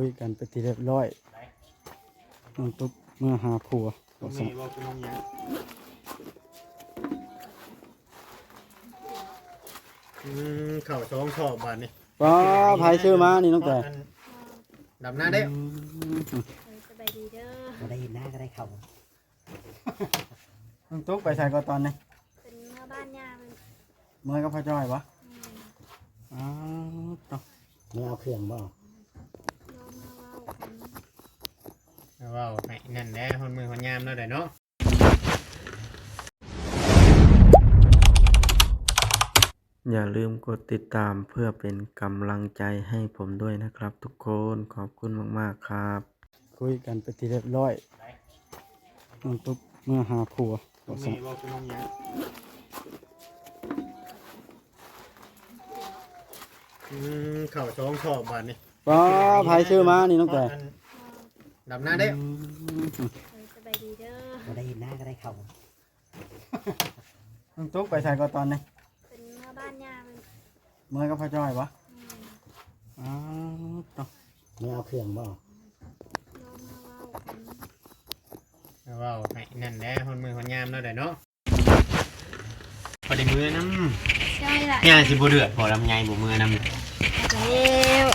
คุยกันไปทีเรียบร้อยน้องตุ๊กเมื่อหาผัวบอกสั่ง เข่าช่องชอบบานนี่ ป้าพายชื่อมานี่น้องแต่ ดำหน้าได้ สบายดีเด้อ ก็ได้เห็นหน้าก็ได้เข่า น้องตุ๊กไปใส่ก็ตอนนี้ เป็นเมื่อบ้านย่ามัน เมื่อก็พ่อจ้อยปะอ้าวต่อ มึงเอาเครื่องบ่ น้องมาเว้ากัน ว้าวให้นั่นแหละคนมือคนยามแล้วได้เนาะ อย่าลืมกดติดตามเพื่อเป็นกำลังใจให้ผมด้วยนะครับทุกคนขอบคุณมากๆครับ คุยกันไปทีเรียบร้อยน้องตุ๊กเมื่อหาผัวบอกสั่ง เข่าช่องชอบบานนี่ ป้าพายชื่อมานี่น้องแต่ ดำหน้าได้ สบายดีเด้อ ก็ได้เห็นหน้าก็ได้เข่า น้องตุ๊กไปใส่ก็ตอนนี้ เป็นเมื่อบ้านย่ามัน เมื่อก็พ่อจ้อยปะอ้าวต่อ มึงเอาเครื่องบ่ น้องมาเว้ากัน ว้าวให้นั่นแหละคนมือคนยามแล้วได้เนาะพอได้มือน้ ใช่ละ ำเนี่ยสิบุเดือดพอลำไยบุมือน้ำ แล้ว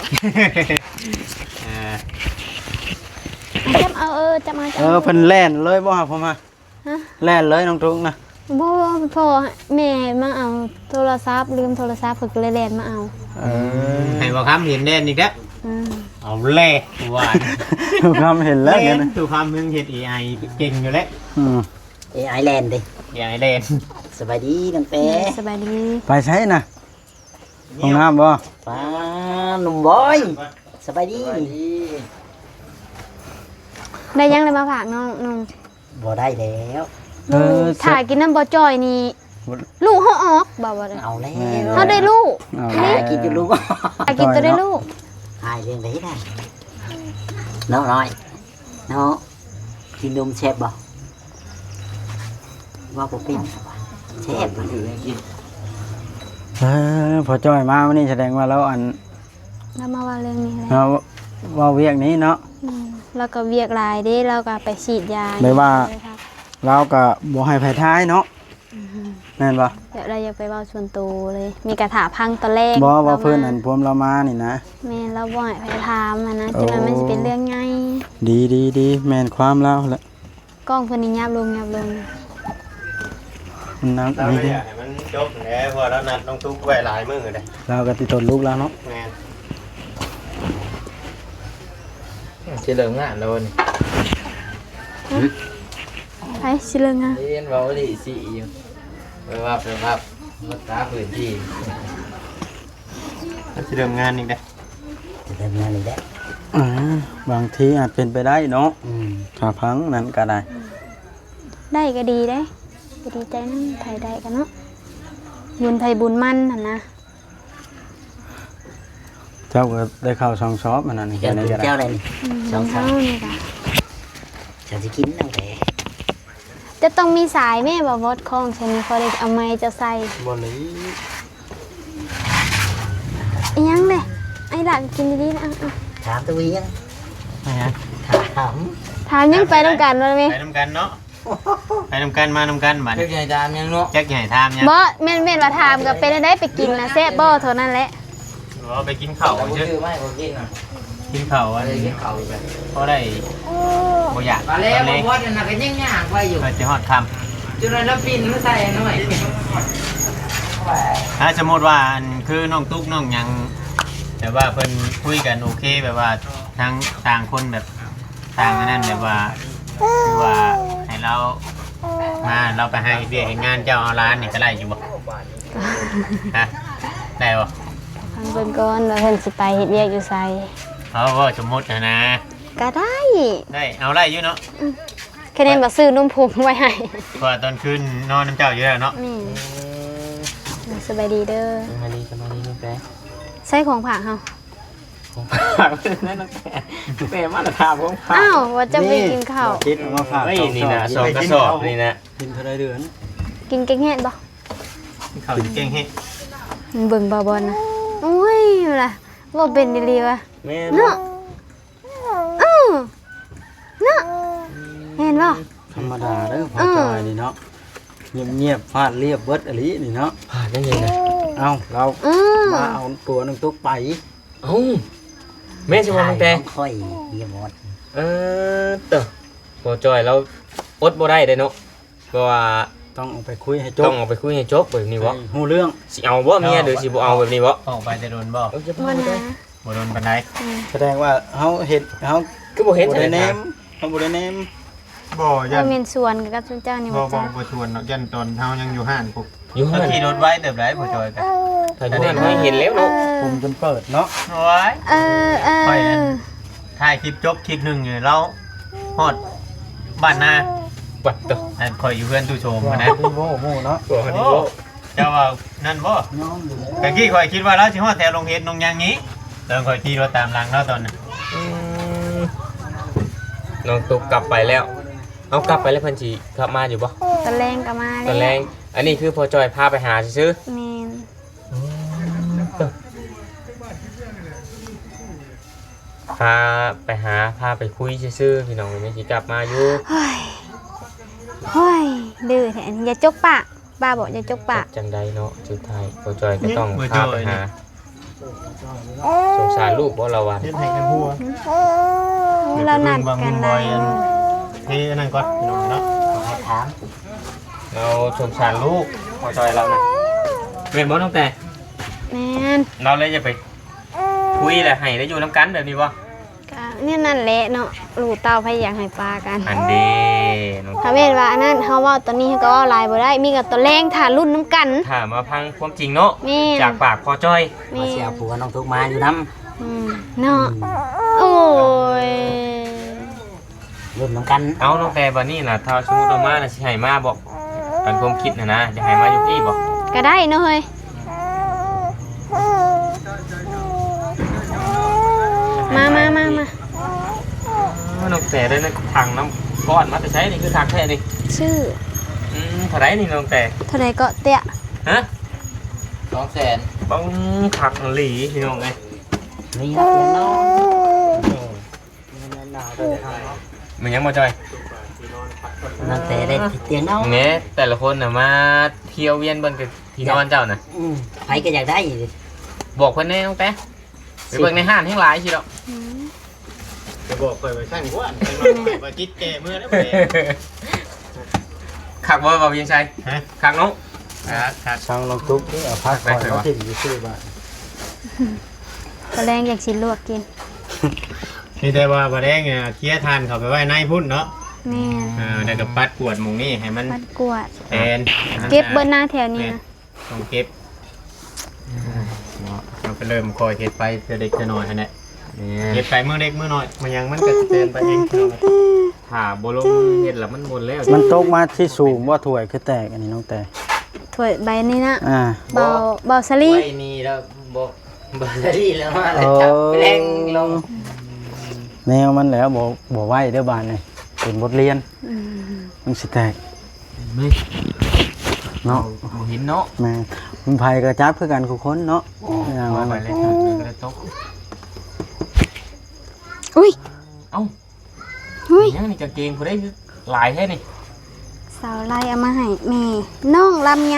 จำเอาจำเอา เพิ่นแล่นเลยบ่ครับผมมาแล่นเลยน้องตุ๊กนะ บ่พอแม่มาเอาโทรศัพท์ลืมโทรศัพท์ฝึกเลยแลนมาเอา ให้บอกคำเห็นแน่นอีกแล้ว อืม เอาเล่หวาน ทุกคำเห็นแล้วเนี่ยนะ ตัวคำมึงเห็น AI เก่งอยู่แล้ว อืม เอไอแลนด์ดิ AI เล่น สบายดีน้องเต้ สบายดี ไปใช้นะห้องน้ำบ่ ป้าหนุ่มบอยสบายดี ได้ยังเลยมาฝากน้องน้อง บ่ได้แล้ว ถ่ายกินน้ำบ่จ่อยนี่ลูกเฮาออกบ่บ่ได้ เอาแล้ว เฮาได้ลูก เอา หากินอยู่ลูก ถ่ายกินตัวได้ลูก หายเรื่องไหนได้น้องน้อยเนาะกินนมแซ่บบ่ว่าบ่เป็นแซ่บบ่กิน พอจ้อยมาวันนี้แสดงว่าเราอัน แล้วมาว่าเรื่องนี้แหละ เราว่าเวียกนี้เนาะ แล้วก็เวียกหลายเด้เราก็ไปฉีดยา เลยว่า เราก็บ่ให้ไผท้ายเนาะแม่นบ่ เดี๋ยวเราอยากไปเว้าชวนตูเลย มีกระถาพังตอนแรก บ่ว่าเพิ่นอันพวมเรามานี่นะ แม่เราบ่ให้ไปถามนะจนมันสิเป็นเรื่องใหญ่ ดีแม่นความเราแหละ กล้องเพิ่นนี่ยับลง มันนัก เรา นี่ ไม่ ดิ อยากให้มันจบแล้วพอแล้วนัดน้องตุ๊กไว้หลายมือเลย เราก็ติดตนลูกแล้วเนาะ แม่ เฉลิมงานแล้วนี่ ไปสิเรื่องอ่ะ เรียนเบาดีสีอยู่ไปว่ามาตาพื้นที่ จะเริ่มงานอีกได้ จะทำงานนี่แหละ บางทีอาจเป็นไปได้เนาะ อืม ถ้าพังนั้นก็ได้ ได้ก็ดีเด้ก็ดีใจนำไผได้กันเนาะบุญไผบุญมันน่ะนะ เจ้าก็ได้เข้าช่องช็อปมันนั่น เดี๋ยว นี่ กิ ก็ น ได้ เจ้าอะไรนี่ สองสาม เท่นี่ก็ ฉันจะกินน้องเต้ จะต้องมีสายแม่บ่วดคล้องใช่มั้ยพอได้เอาไม้จะใส่ บ่เลย อีหยังเด้ไอ้หลักกินดีๆนะอ่ะ ถามตัวเอง ไม่ฮะ ถาม ถามยังไปต้องการบ่แม่ ไปน้ำกันเนาะไปน้ำกันมาน้ำกันบัด เจ้าใหญ่จามยังเนาะ แจ็คใหญ่ทามเนี่ย บ่แม่นว่าถามก็เป็นได้ไปกินนะแซ่บบ่เท่านั้นแหละ ว่าไปกินข้าว บ่ เยอะ ชื่อไม่บ่กินน่ะ กินข้าวอัน เลยกินข้าวอีกแล้ว เพราะได้บ่อยาก มาแล้ว เล็ก บ่ว่านั่นน่ะก็ยังย่างไปอยู่ ก็จะฮอดค จนนั้นปีนมาใส่หน่อย ำถ้าสมมติว่าอันคือน้องตุ๊กน้องหยังแต่ว่าเพิ่นคุยกันโอเคแบบว่าทั้งต่างคนแบบต่างอันนั้นแบบว่าคือว่าให้เรามาเราไปให้เบี้ยให้งานเจ้าเอาร้านนี่ก็ได้อยู่บ่ฮะได้บ่ ฟังเพิ่นก่อนว่าเพิ่นสิไปเฮ็ดเวียกอยู่ไส เขาก็สมมตินะ ก็ได้ ได้เอาได้อยู่เนาะ แค่นั้นบ่ซื้อนมผงไว้ให้ เพราะว่าตอนคืนนอนน้ำเจ้าอยู่แล้วเนาะ นี่สบายดีเด้อ มาดีกันมาดีน้องแปะ ใส่ของผักเฮา ฝากนั่นน้องแปะแปะมาแล้วถามผม อ้าวว่าจะไปกินข้าว คิดเอามาฝาก เฮ้ย สอง นี่ ช็อ นะ ป สองกระสอบนี่นะ กินเท่าไรเดือน กินแกงเห็ดบ่ เขาเก่งให้ เบิ่งบ่บ่นะโอ้ยล่ะบ่เป็นดีๆว่ะ แม่ เนาะ ธรรมดาเด้อพอจอยนี่เนาะเงียบๆฟาดเรียบเบิดอลินี่เนาะ ผ่านได้ไงนะ เอาเรา อืม มาเอาตัวน้องตุ๊กไป เอ้าแม่สิว่าน้องแต่ ค่อยเยี่ยมหมด เตอพอจอยเราอดบ่ได้เด้เนาะเพราะว่า ต้องเอาไปคุยให้จ ต้ บ องเอาไปคุยให้จบแบบนี้บ่ ให้ฮู้เรื่อง สิเอาบ่เมียหรือสิบ่เอาแบบนี้บ่ ออกไปจะโดนบ่ เอาจะ วันนะ บ่โดนปานใด แสดงว่าเฮาเห็นเฮา คือบ่เห็น บ่ ใช่ ได้ ไหม แนมเฮาบ่ได้แนม บ่ยั เรา น เมียนส่วนกับเจ้านี่ บ่ ว่า บ่ จ้า บ่ชวนเนาะยันตอนเฮายังอยู่ห้านพวก อยู่ เขา หั่น ขี่รถไว้เติบไรผู้จอยกัน ถ้าอยู่หั่นไม่เห็นแล้วเนาะ ผมจนเปิดเนาะ โอ้ย เออ ค่อยนั่นถ่ายคลิปจบคลิปหนึงอยู่เราฮอดบ้านนา ปัดตอ อันคอยอยู่เพื่อนตู้โชมนะ ดีโว้โม่เนาะ บ่ฮัน โอ้ นี่บ่ เจ้าว่านั่นบ่ น้องอยู่แล้ว ตะกี้คอยคิดว่าเราสิฮอดแถวโรงเรียนโรงยางนี้ตอนคอยขี่รถตามหลังเราตอนนั้น น้องตุ๊กกลับไปแล้ว เอากลับไปแล้วเพิ่นสิกลับมาอยู่บ่ ตะแรงก็มา ตอนแรกอันนี้คือพอจอยพาไปหาซื้อ แม่น พาไปหาพาไปคุยซื่อๆพี่น้องไม่สิกลับมาอยู่ เฮ้ยเฮ้ยดื้อแท้อย่าจกปากป้าบอกอย่าจกปาก จังใดเนาะสุดท้ายพอจอยก็ต้องพาไปหาสงสารลูกบ่เราวัน เฮ็ดให้กันหัว เรานัด บาง กัน บ่ ได้ อยอันที่อันนั้นก่อนพี่น้องเนาะ ให้ถาม เราสงสารลูกพอจอยเรานะเป็นบ่ตั้งแต่ แม่น เราเลยจะไปคุยแหละให้ได้อยู่น้ำกันแบบนี้บ่ ก็เนี่ยนั่นแหละเนาะลูกเต้าพยายามให้ปลากัน อันเด้น้อง ถ้าแม่นว่าอันนั้นเฮาเว้าตอนนี้เฮาก็เว้าหลายบ่ได้ มีกับตัวแรงถ้ารุ่นน้ำกัน ถามมาพังความจริงเนาะ แม่น จากปากพอจอย แม่ มาเสีย น ผัวน้องทุกมาอยู่น้ เนาะโอ้ย ำรุ่นน้ำกัน เอาน้องแต่บัดนี้น่ะถ้าสมมุติว่ามาน่ะสิให้มาบอกกันความคิดนะจะให้มาอยู่พี่บอก ก็ได้เนาะเฮ้ยมา น้องแต่ได้ในถังน้ำก้อนมาแต่ใช้นี่คือถังแท้นี่ ชื่อ เท่าไหรนี่น้องแต่ เท่าใดก็เตะ ฮะ 200,000 บังถักหลีพี่น้องไง นี่ครับเตียงน้อง มันยังมาจอย น้องแต่ได้เตียงน้อง แหมแต่ละคนน่ะมาเที่ยวเวียนบนกับที่นอนเจ้าน่ะ ใครก็อยากได้ บอกเพิ่นแน่น้องแต่ไปเบิ่งในห้างทั้งหลายสิเนาะ จะบอกข่อยว่าช่างหัวว่าจิตแก่มื้อแล้ว ขักบ่บ่ยังใช่ ฮะ ขักน้อง ครับ ช่างน้องตุ๊กนี่เอาพักก่อนเนาะที่อยู่ซื่อบ้าน ตัวแรงอยากสิลวกกิน นี่แต่ว่าบ่ได้ไงเคลียร์ทานเข้าไปไว้ในพุ่นเนาะ แม่น แล้วก็ปัดกวดหมู่นี่ให้มัน ปัดกวาด แทน เก็บเบิ้หน้าแถวนี้นะ ต้องเก็บเราไปเริ่มคอยเฮ็ดไปเด็กจะหน่อยฮะเนี่ยเฮ็ดไปมื้อเด็กมื้อน้อยมันยังมันก็สิเตือนไปเอง ถ้าบ่ลงเฮ็ดแล้วมันหมดแล้ว มันตกมาที่สูงว่าถ้วยคือแตกอันนี้น้องแต่ ถ้วยใบนี้นะ อ่า เบาสลี ไว้นี่แล้วบ่บ่ได้แล้วมา โอ้ แรงลง แนวมันแล้วบ่ไหวเด้อบานนี่เป็นบทเรียนมันสิแตกเนาะ บ่เห็นเนาะ แม่มันภัยกระจับคือกันทุกคนเนาะอย่าง บ่ นั้น ไป น่ะ เลยครับก็ได้ตก อุ้ย เอ้า อุ้ย ยังนี่กางเกงผู้ได้หลายแท้นี่ สาวไล่เอามาให้แม่น้องลำไย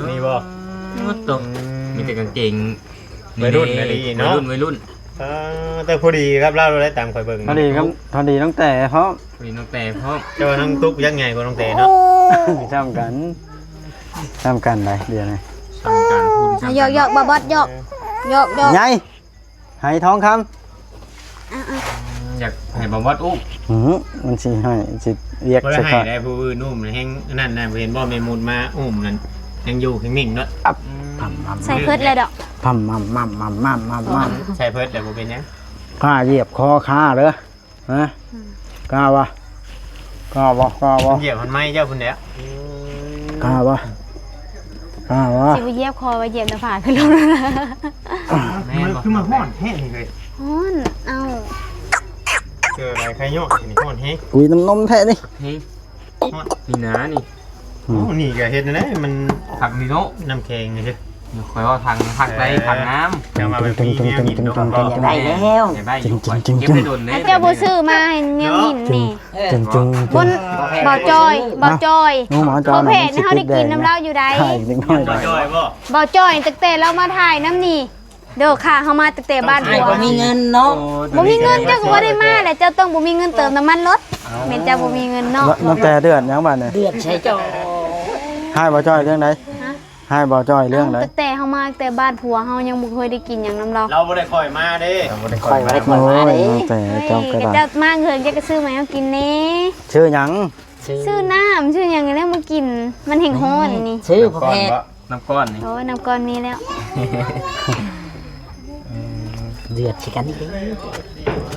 นี่บ่ ตกมีแต่กางเกง วัยรุ่นนะดีเนาะ วัยรุ่น แต่พอดีครับเล่าเราได้ตามข่อยเบิ่ง พอดีครับพอดีตั้งแต่เพราะ มีน้องแต่พร้อม เจ้าน้องตุ๊กยังไงกว่าน้องเตเนาะ ทำกันได้เดี๋ยวนี้ ทำการพูด อ่ะหยอกบาบอดหยอก ไงให้ทองค อยากให้บ่วัดอุ้ม มันสิให้สิเรียก บ่ได้ ใช่ ให้ ค่ะ ได้ผู้อื่นอุ้มแฮงนั่นน่ะเห็นบ่แม่มูลมาอุ้มนั่นยังอยู่นิ่งๆเนาะ ใส่เพิดเลยดอก พัมมัมมัมมัมมัมมัมมัม ใช่เพิ่นแต่บ่เป็นหยัง ข้าเหยียบคอข้าเด้อฮะกล้าวะกล้าวะกล้าวะ เหยียบมันไหม้เจ้าพุ่นแล้ว กล้าวะกล้าวะ สิไปเหยียบคอไปเหยียบหน้าผากขึ้นรถนะ แม่บอก คือมาฮ้อนแห้งนี่เลย ฮ้อนเอ้า เจออะไรใครโยกนี่ฮ้อนแห้ง กุยน้ำนมแท้นี่ เฮ้ยนี่นะนี่ โอ้นี่ก็เฮ็ดนะมัน ผักนี่เนาะ น้ำแข็งนี่สิ คอยว่าทางภาคใต้ทางน้ จะมาเป็นพี่เนี่ยหินเนาะ จะได้แล้ว ำอยากได้อยู่เก็บได้โดนเลย เจ้าบ่ซื้อมาให้แนวหินนี่ จึง บนบ่จอย น้องหมอจอ บ่ ย เพจให้เฮาได้กินน้ำเหล้าอยู่ใด ใช่เด็กน้อย จอยบ่ บ่จอยตั้งแต่เรามาถ่ายน้ำนี่เด้อค่ะเฮามาตั้งแต่บ้าน ไอ้ ผัว บ่มีเงินเนาะ บ่มีเงินเจ้าก็บ่ได้มาแหละเจ้าต้องบ่มีเงินเติมน้ำมันรถแม่นเจ้าบ่มีเงินเนาะ น้ำแต่เดือดยังบ้านเนี่ย เดือดใช้จอ ให้บ่จ้อยเรื่องไหน ฮะ ให้บ่จ้อยเรื่องไหน ตั้งแต่เฮามาตั้งแต่บ้านผัวเฮายังบ่เคยได้กินหยังน้ำเรา เราบ่ได้คอยมาเด้ คอยไว้ค โอ้ อยมาย เด้ น้ำแต่เจ้าก็ได้ เจ้ามาเงินเจ้าก็ซื้อมาให้เฮากินแน่ ชื่อหยัง ซื้อน้ำซื้อหยังแล้วมากินมันแห้งฮ้อนนี่ ซื้อพ่อแพทย์ น้ำก้อนนี่ โอ้ยน้ำก้อนมีแล้ว เดือดสิกันนี่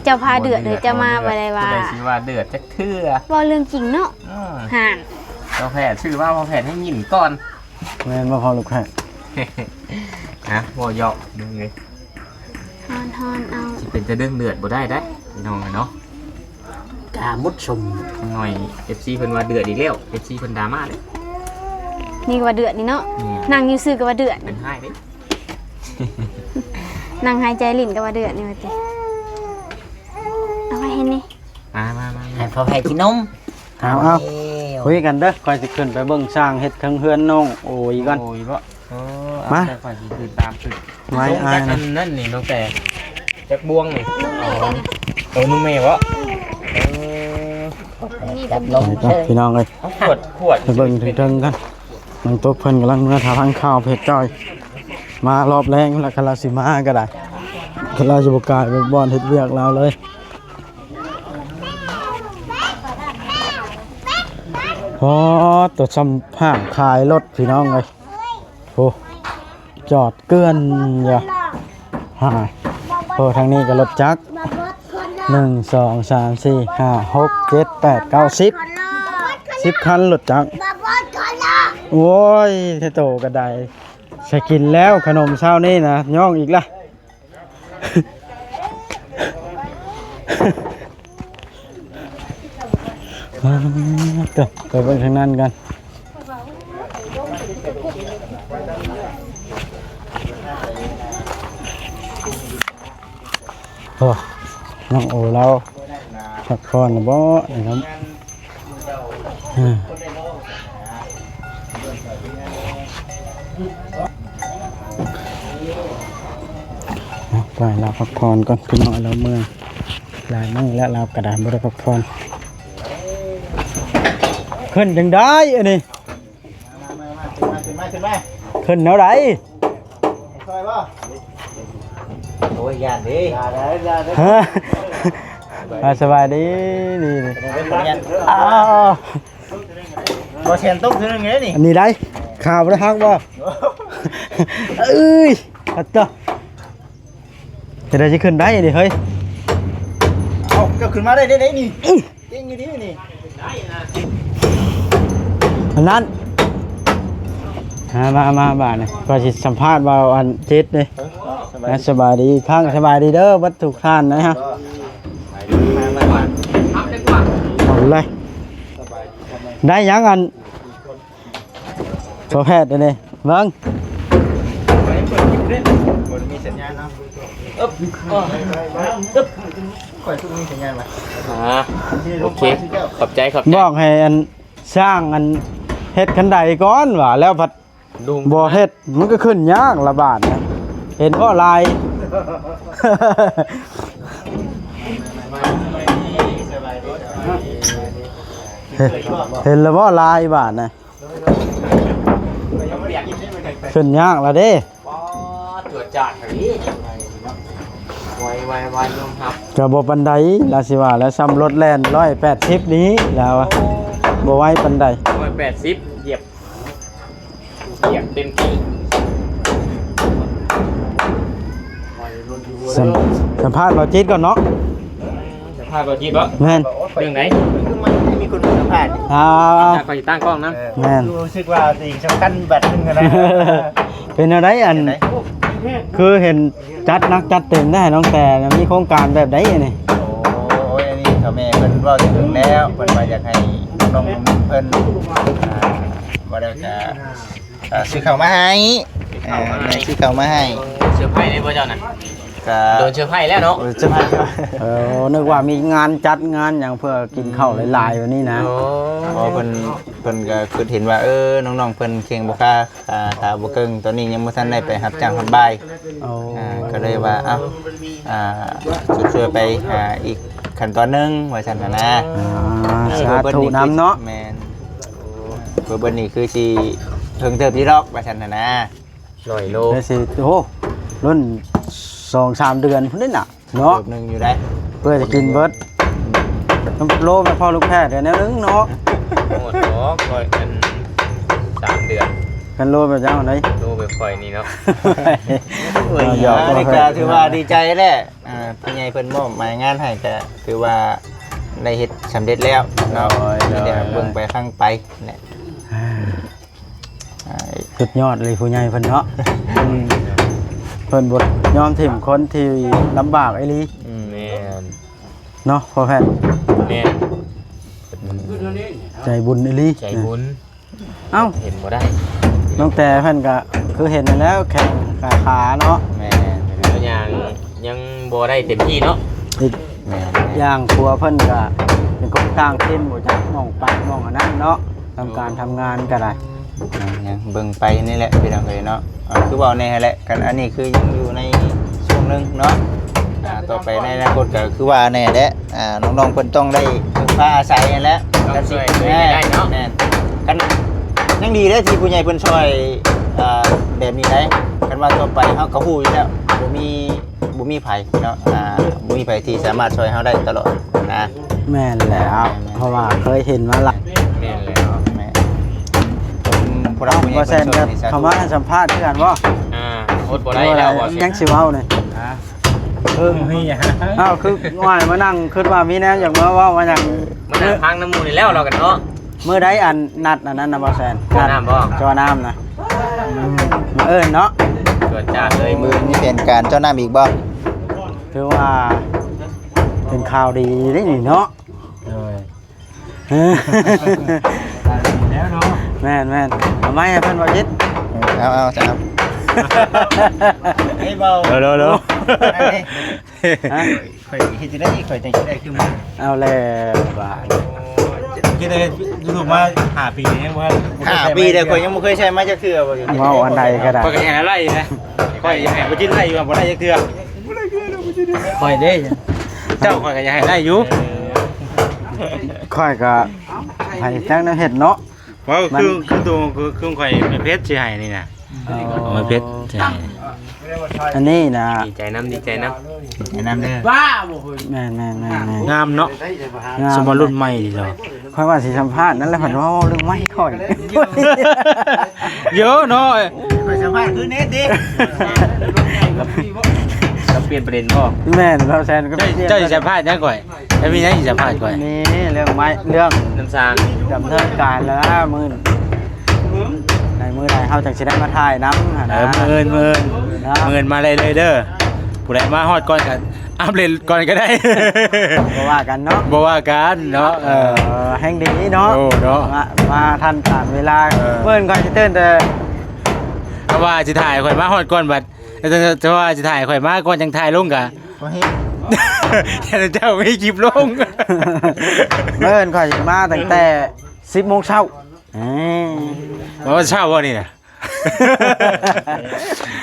เจ้าพาเดือดเลยจะมาบ่ได้ว่า ผู้ใดสิว่าเดือดจักเทื่อ เว้าเรื่องจริงเนาะห่าน พอแผดชื่อว่าพอแผดให้ยินก่อน แม่นบ่พอลูกแพทย์ ฮะบ่ยอกดูไง ฮอนเอา สิเป็นจะเรื่องเดือดบ่ได้ได้พี่น้องเนาะ กามุดชม หน่อย FC เพิ่นว่าเดือดอีกแล้ว FC เพิ่นดราม่าเลย นี่ก็ว่าเดือดนี่เนาะ นี่ นั่งอยู่ซื่อก็ว่าเดือด เป็นให้เด้ นั่งหายใจลิ้นก็ว่าเดือดนี่ว่าติเอาไว้ให้นี่ มา ให้พ่อแพทย์กินนม เอาคุยกันเด้อก่อนสิขึ้นไปเบิ่งสร้างเฮ็ดเครื่องเฮือนน้องโอ้ยก่อน โอ้ยบ่มามาแต่ก่อนสิคือตามตึก ไว้อาย จั นะ กนั่นนี่น้องแต่จักบวงนี่นุ่มแม่บ่ นี่ จั เป็ บ น นม ไปก่อนพี่น้องเอ้ย ขวด ไปเบิ่งถึงเทิงกันน้องตุ๊กเพิ่นกำลังเมื่อทาทางข้าวเพชรจ้อย มารอบแรงแล้วคาราสิมาก็ได้คาราสิบ่กล้ายไปบ่อนเฮ็ดเวียกเราเลยพอตัวซ้ำห้างขายรถพี่น้องเอ้ยโอ้จอดเกลื่อนอย่าหาโอ้ทางนี้ก็รถจักร1 2 3 4 5 6 7 8 9 10คันรถจักรโอ้ยเทโตก็ได้ใช้กินแล้วขนมเช้านี่นะย่องอีกละ เดี๋ยวไปเบิ่งทางนั้นกันโอ้น้องโอเราพักผ่อนนะบ่นะครับปล่อยเราพักผ่อนก่อนพี่น้องเราเมื่อหลายมื้อแล้วเรากระดานบ่ได้พักผ่อนขึ้นจังได้อันนี้ขึ้นแนวใด โอ้ยยานดิ ฮะสบายดีนี่อ้าว บ่เชนตุ๊กคือไงนี่ อันนี้ได้ข่าวบ่ได้ฮักบ่เอ้ยอัตตะจะได้สิขึ้นได้ดิเฮ้ย เอ้าก็ขึ้นมาได้นี่จริงอยู่ดินี่ อันนั้นมาบ้านนี่ก็สิสัมภาษณ์ว่าอันจิตนี่สบายดีข้างสบายดีเด้อวัตถุท่านนะฮะเอาเลยได้ยังอันโซแพทย์นี่เบิ่ง มีสัญญาณเนาะมีสัญญาณไหม โอเคขอบใจ บอกให้อันสร้างอันเฮ็ดคันใดก่อนว่าแล้วพัด ลุง บ่เฮ็ดมันก็ขึ้นยากละบาทนะเห็นบ่ลาย เห็นแล้วบ่ลายบาทนะขึ้นยากละเด้ ตรวจจัดแบบนี้ไวลงครับ ก็บ่ปานใดล่ะสิว่าแล้วซ้ำรถแล่น180นี้แล้วอะบ่ไหวปานใด 180เหยียบเต็มที่ สัมภาษณ์บ่จิตก่อนเนาะ จะพาไปจีบบ่ แม่น เรื่องไหน คือมันไม่มีคนสัมภาษณ์ จะไปตั้งกล้องนะ แม่น รู้สึกว่าสิ่งสำคัญแบบนึงนะ เป็นอะไรอันคือเห็นจัดนักจัดเต็มได้น้องแต่มีโครงการแบบไหนนี่ โอ้ยอันนี้เขาแม่เพิ่นเว้าถึงแล้วเพิ่นว่าอยากให้น้องเพิ่นบ่ได้จะซื้อข้าวมาให้ เข้ามาให้ ที่เขามาให้ เสื้อผ้าได้บ่เจ้าน่ะ ก็ โดนเสื้อผ้าแล้วเนาะ จะมา นึกว่ามีงานจัดงานอย่างเพื่อกินข้าวหลายๆวันนี้นะ โอ้ อ๋อเพิ่นก็คือเห็นว่าน้องๆเพิ่นเคียงบ่ค่าถ้าบ่เกิงตอนนี้ยังบ่ทันได้ไปรับจ้างทำบาย เอา ก็เลยว่าช่วยๆไปอีกขั้นตอนหนึงว่าซั่นน่ะนะ สาธุน้ำเนาะ แม่นเพิ่นนี่คือสิเพิ่งเติบที่ดอกว่าซั่นน่ะนะ 100 โล ได้สิโอ้รุ่น2-3 เดือนพุ่นนี่น่ะเนาะ เติบหนึงอยู่ได้ เพื่อจะกินเบิดน้ำโลแม่พ่อลูกแพทย์เดี๋ยวแนวนึงเนาะ หมดเนาะค่อยกัน3 เดือน กันโลแบบจังได๋ โลแบบค่อยนี่เนาะ นี่ก็ถือว่าดีใจแหละพี่ใหญ่เพิ่นมอบหมายงานให้ก็ถือว่าได้เฮ็ดสำเร็จแล้วเนาะเดี๋ยวเบิ่งไปข้างไปเนี่ย สุดยอดเลยผู้ใหญ่เพิ่นเนาะเพิ่นบ่ยอมถิ่มคนที่ลำบากไอ้ลี แม่น เนาะพ่อแพทย์ แม่น ใจบุญไอ้ลี ใจบุญ เอ้า เห็นบ่ได้ น้องแต่เพิ่นก็คือเห็นนั่นแล้วแข้งขาเนาะ แม่ ตัวอย่างยังบ่ได้เต็มที่เนาะ อีก แม่ อย่างครัวเพิ่นก็เป็นคนต่างถิ่นบ่จักมองปากมองอันนั้นเนาะทำการทำงานก็ได้ ยังเบิ่งไปนี่แหละพี่น้องเอ้ยเนาะคือเว้าแน่แหละกันอันนี้คือยังอยู่ในช่วงหนึงเนาะต่อไปในอนาคตก็คือว่าแน่แหละน้องๆเพิ่นต้องได้พึ่งพาอาศัยนั่นแหละ ต้องช่วยเหลือได้เนาะ แม่นกันยังดีเด้อที่ผู้ใหญ่เพิ่นช่วยแบบนี้ได้กันว่าต่อไปเฮาก็ฮู้อยู่แล้วบ่มีไผเนาะบ่มีไผที่สามารถช่วยเฮาได้ตลอดนะ แม่นแล้วเพราะว่าเคยเห็นมาหลาย แม่นแล้ว แม่พวกเราผู้ใหญ่ บ่ เพิ่ แซ่ น น ช่วย กับ นี่สาธุ คำว่าสัมภาษณ์คือกันบ่ อดบ่ได้แล้วบ่สิ ยังสิเว้านี่อ้าวคือว่ามานั่งคิดว่ามีแนวอยากมาเว้าว่าหยัง มันนั่งพังน้ำมูนี่แล้วเรากันเนาะ มื้อใดอันนัดอันนั้นน่ะบ่แซ่น จอน้ำบ่ จอน้ำนะมาเอิ้นเนาะ เกิดจากเลย มือนี่เป็นการเจ้าน้ำอีกบ่ คือว่าเป็นข่าวดีได้นี่เนาะแม่นแม่นเอาไม้ให้เพิ่นว่าจิต เอาจ้ะครับไอ้เบา เร็ว ข่อยเฮ็ดจังได๋ข่อยจังสิได้คือมัน เอาแล้วบาด คิดได้ยูทูบมา5 ปียังบ่ 5 ปีแล้วข่อยยังบ่เคยใช้มาจักเทื่อบ่อยู่ เว้าอันใดก็ได้ ข่อยก็ยังไล่นะข่อยยังให้บ่จินไล่อยู่บ่ได้จักเทื่อ ค่อยเด้ เจ้าข่อยก็ยังให้ไล่อยู่ ค่อยก็ให้จังแนวเฮ็ดเนาะ ว่าคือตัวคือข่อยเป็นเพชรสิให้นี่น่ะมันเพชรสิให้ อันนี้นะ ดีใจน้ำดีใจน้ แนะนำเด้อ แม่น งามเนาะสมรุ่นใหม่ดิเจ้า ค่อยว่าสิสัมภาษณ์นั่นแหละเพิ่นว่าเรื่องไม้ค่อย เยอะเนาะ ข่อยสัมภาษณ์คือเน็ตดิ ำจะเปลี่ยนประเด็นบ่ แม่นเราแซนก็ เจ้าสิสัมภาษณ์จังก่อยแล้วมีหยังสิสัมภาษณ์ก่อย นี่เรื่องไม้เรื่อง น้ำซาง ดำเนินการแล้วมื้อในมื้อใดเฮาจังสิได้มาถ่ายนำหั่นนะ เงินมาเลยเด้อผู้ใดมาฮอดก่อนกันอัปเดตก่อนก็ได้ บ่ว่ากันเนาะ บ่ว่ากันเนาะแห่งดีเนาะ โอ้เนาะ มาทันการเวลาเพิ่นก่อนสิตื่นแต่ เพราะว่าสิถ่ายข่อยมาฮอดก่อนบัดจะว่าสิถ่ายข่อยมาก่อนจังถ่ายลงกะ บ่เฮ็ด เจ้าไม่คลิปลง เพิ่นก่อนสิมาตั้งแต่ 10:00 นเช้า ว่าเช้าบ่นี่น่ะ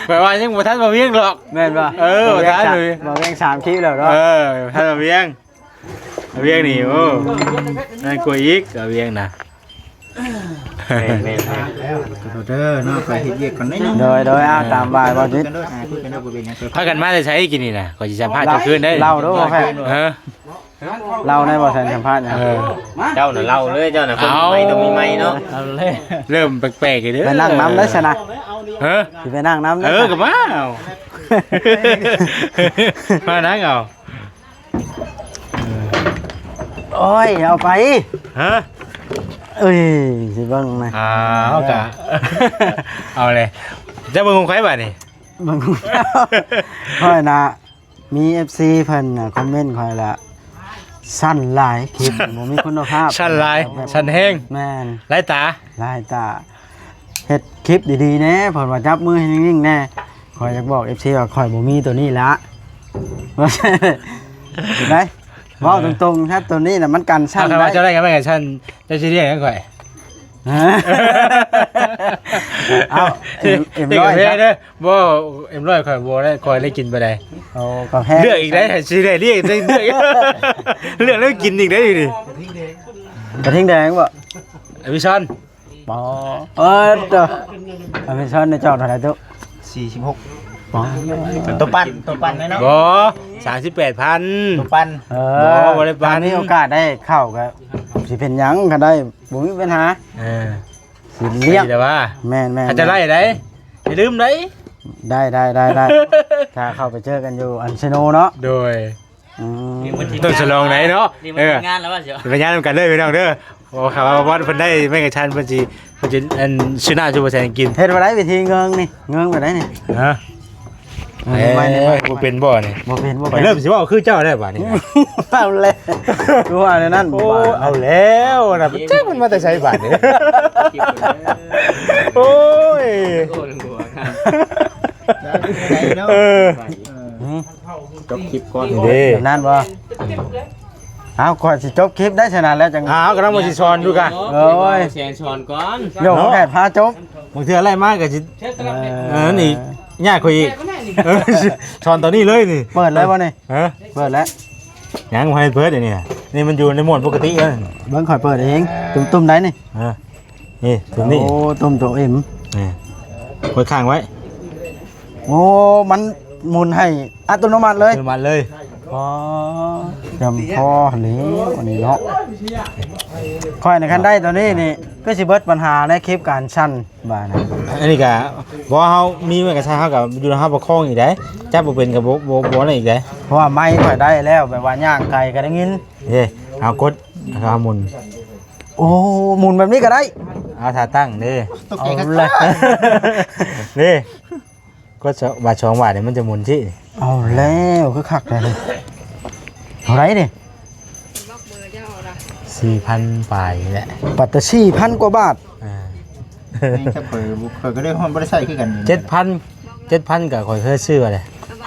แปลว่ายังบ่ทันมาเวียงหรอก แม่นบ่ เออบ่ทันเลย บ่เวียง3คลิปแล้วเนาะ ท่านมาเวียงนี่โอ้นั่นกลัวอีกเวียงน่ะ แม่ เด้อเนาะไปเฮ็ดเวียกก่อนนิดนึง โดยเอาตามบ่ายบ่จิต คุยกันเด้อบ่เป็นหยัง พากันมาจะใช้กินนี่น่ะก็สิสัมภาษณ์เจ้าคืนได้ เล่าด้วยบ่แพทย์ เออ เล่าได้บ่แซนสัมภาษณ์หยัง เจ้าน่ะเล่าเลยเจ้าน่ะคนมีไม่ต้องมีไม่เนาะ เอาเลย เริ่มแปลกๆอีกเด้อ ไปนั่งน้ำได้ชนะ เออ สิไปนั่งน้ำได้ ก็มาเอามานั่งเอา โอ้ยเอาไป ฮะ เอ้ยสิเบิ่งนะ เอากะเอาเลยจะเบิ่งของใครบ้านี่ เบิ่งค่อยนะมี FC เพิ่นน่ะคอมเมนต์ค่อยละสั้นหลายคลิปบ่มีคุณภาพ ชั้นลายชั้นแห้ง แม่น ลายตา ลายตา เฮ็ดคลิปดีๆแน่เพิ่นว่าจับมือให้นิ่งๆแน่ข่อยอยากบอก FC ว่าข่อยบ่มีตัวนี้ละว่าใช่เห็นไหมเว้าตรงๆครับตัวนี้น่ะมันกันชั้น ถ้า ได้ ว่าเจ้าได้กันไม่กันฉันจะสิเรียกกันก่อย เอาเอ็ม เด็ก ร้อย เด้ ครับ เด้อบ่เอ็มร้อยข่อยบ่ได้ข่อยได้กินบ่ได้ เอากับแพง เลือกอีกได้สิได้เรียกได้เลือกเลือกแล้วกินอีกได้ดิ กระทิงแดงบ่ อวิชอน ปอเด้อเอาไปช้อนในเจ้าเท่าไหร่ตุ๊ 46 ปอ ตัวปั้นเนาะ บ่38,000 ตัวปั้น บ่ได้ปาน มีโอกาสได้เข้าก็สิเป็นหยังก็ได้บ่มีปัญหา เออ สิเลี้ยง แต่ว่า แม่นๆ อาจจะไล่ได้อย่าลืมได้ ได้ถ้าเข้าไปเจอกันอยู่อันเซโนเนาะ โดย อืม ต้องฉลองไหนเนาะ นี่มันทำงานแล้วว่าเสียว เป็นงานนำกันเลยพี่น้องเด้อโอ้ข่าวว่าเพิ่นได้ไม่กับชันเพิ่นสิอันชื่อหน้าชูบ่แซงกิน เฮ็ดบ่ได้วิธีเงิงนี่เงิงบ่ได้นี่ ฮะ เงิงไว้นี่ บ่เป็นบ่นี่ บ่เป็นบ่ ไป เป็น เริ่มสิว่าคือเจ้าได้บ่นี่ เอาเลยดูว่าในนั้น โอ้เอาแล้วนะเจ้ามันมาแต่ใช้บาทนี่โอ้ยเออ จบคลิปก่อน นี่เด้ แบบนั้นบ่เอาก่อนสิจบคลิปได้ชนะแล้วจัง อ้าวกำลังมาสิสอนดูกะ โอ้ย แสนชอนก่อน โยกแค่พาจบบ างเทื่ออะไรมากก็สินี่ยากกว่าอีกสอนตอนนี้เลยนี่ เปิดแล้วบ่นี่ ฮะ เปิดแล้ว ยังบ่ให้เปิดนี่นี่มันอยู่ในโหมดปกติเอ้ย เบิ่งข่อยเปิดเองตุ้มๆได้นี่ นี่ตัวนี้ โอ้ตุ้มตัวเอ็ม นี่ไว้ข้างไว้ โอ้มันหมุนให้อัตโนมัติเลย ขึ้นมาเลย อ๋อจำพอหรือวันนี้เนาะค่อยในคันได้ตัวนี้นี่ก็สิเบิดปัญหาในคลิปการชั้นบ้านะ อันนี้ก็บ่เฮามีไว้ก็ใช้เฮากับอยู่เฮาประคองอีกได้จับบ่เป็นก็บ่อะไรอีกได้ เพราะว่าไม้ค่อยได้แล้วแบบว่าย่างไก่ก็ได้ยิน เด้เอากดเอาหมุน โอ้หมุนแบบนี้ก็ได้ เอาท่าตั้งเด้ เอาเลย เด้กดบาท2บาทนี่มันจะหมุนที่ เอาแล้วคือคักเลยเท่าไหรนี่ 4,000ปลายนี่แหละ ปัตตชี1,000 กว่าบาท ถ้าเปิดก็ได้ห้องบ่ได้ใช้คือกัน 7,000ก็ค่อยเคยซื้อเลย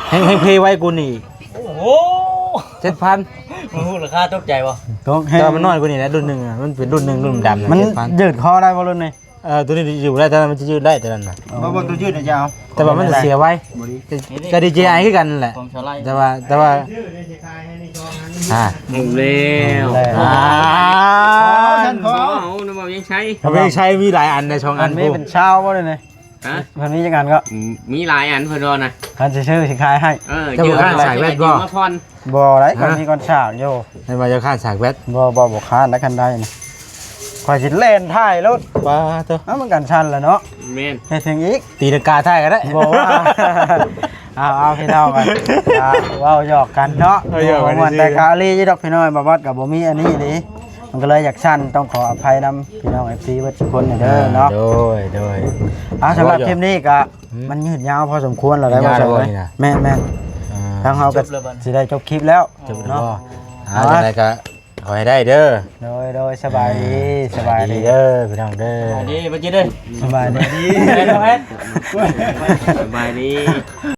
ให้เพย์ไว้กูนี่ โอ้โห 7,000 มันพูดราคาตกใจบ่ ตกแห้ แต่ ง ว่ามันน้อยกว่านี้นะรุ่นหนึงอ่ะมันเป็นรุ่นหนึงรุ่นดำนะ มัน 7,000 ยืดคอได้บ่รุ่นนี่ ตัวนี้อยู่ได้แต่มันจะยืดได้แต่นั้นน่ะ บ่ตัวยืดจะเอา แต่ว่ามันจะเสียไว้ก็ DJI คือกันนั่นแหละ ของชาวไร่ แต่ว่าอ่า หมดแล้ว แล้ว ฉันขอ เอาน้ำมันยังใช้ เขาไม่ใช้มีหลายอันในช่อง อั อั น น นี้เป็นเช้าบ่เลยนี่ ฮะ วันนี้จังกันก็ มีหลายอันเพิ่นรอนะ คันสิชื่อสิขายให้ เจอกันใส่แว่นก็มาพร บ่ได้ก่อนมีก่อนฉากอยู่ ในมาจะข้านสากแวด บ่ค้านแล้วคันได้นี่ข่อยสิเล่นท้ายรถ ป้าตัว เอ้ามันกันชันแหละเนาะ แม่น เฮ็ดถึงอีก ตีลังกาท่ายกันได้ บอกว่า เอาพี่น้องกันเว้าหยอกกันเนาะบ่ม่วนแต่กะลียี่ดอกพี่น้อยบ่วัดกับบ่มีอันนี้ดิมันก็เลยอยากชันต้องขออภัยนํพี่น้อง FC เบิดทุกคนเด้อเนาะ โดย สำหรับคลิปนี้ก็มันยืดยาวพอสมควรแล้วได้บ่ใช่ไหมแม่นๆทางเฮาก็สิได้จบคลิปแล้ว จบ เนาะ เนาะอะไรก็ขอให้ได้เด้อ โดยสบายดีสบายดี เด้อพี่น้องเด้อ นี่เมื่อกี้เด้อ สบายดี เด้อเฮ็ด สบายดี